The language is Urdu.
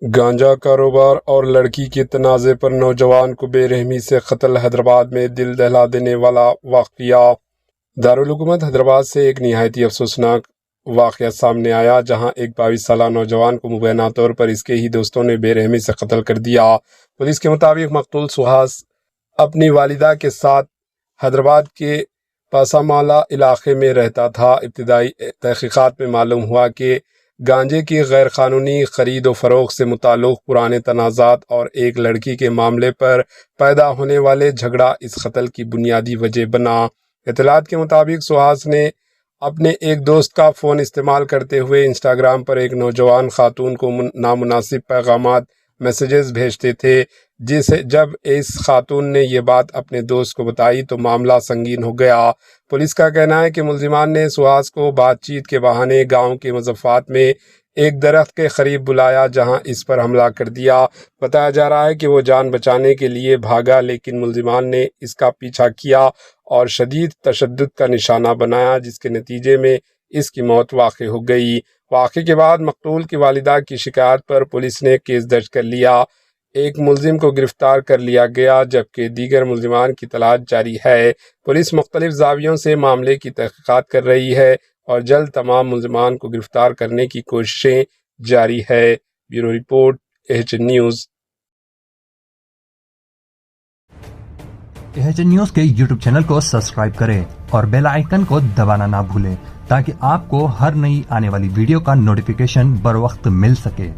گانجا کاروبار اور لڑکی کے تنازع پر نوجوان کو بے رحمی سے قتل۔ حیدرآباد میں دل دہلا دینے والا واقعہ۔ دارالحکومت حیدرآباد سے ایک نہایت افسوسناک واقعہ سامنے آیا، جہاں ایک 22 سالہ نوجوان کو مبینہ طور پر اس کے ہی دوستوں نے بے رحمی سے قتل کر دیا۔ پولیس کے مطابق مقتول سہاس اپنی والدہ کے ساتھ حیدرآباد کے پاسامالا علاقے میں رہتا تھا۔ ابتدائی تحقیقات میں معلوم ہوا کہ گانجے کی غیر قانونی خرید و فروخت سے متعلق پرانے تنازعات اور ایک لڑکی کے معاملے پر پیدا ہونے والے جھگڑا اس قتل کی بنیادی وجہ بنا۔ اطلاعات کے مطابق سہاس نے اپنے ایک دوست کا فون استعمال کرتے ہوئے انسٹاگرام پر ایک نوجوان خاتون کو نامناسب پیغامات میسیجز بھیجتے تھے، جب اس خاتون نے یہ بات اپنے دوست کو بتائی تو معاملہ سنگین ہو گیا۔ پولیس کا کہنا ہے کہ ملزمان نے سہاس کو بات چیت کے بہانے گاؤں کے مضافات میں ایک درخت کے قریب بلایا، جہاں اس پر حملہ کر دیا۔ بتایا جا رہا ہے کہ وہ جان بچانے کے لیے بھاگا، لیکن ملزمان نے اس کا پیچھا کیا اور شدید تشدد کا نشانہ بنایا، جس کے نتیجے میں اس کی موت واقع ہو گئی۔ واقعے کے بعد مقتول کی والدہ کی شکایت پر پولیس نے کیس درج کر لیا۔ ایک ملزم کو گرفتار کر لیا گیا، جبکہ دیگر ملزمان کی تلاش جاری ہے۔ پولیس مختلف زاویوں سے معاملے کی تحقیقات کر رہی ہے اور جلد تمام ملزمان کو گرفتار کرنے کی کوششیں جاری ہے۔ Bureau report, AHN news. AHN news کے YouTube چینل کو سبسکرائب کریں اور بیل آئیکن کو دبانا نہ بھولیں تاکہ آپ کو ہر نئی آنے والی ویڈیو کا نوٹیفیکیشن بر وقت مل سکے۔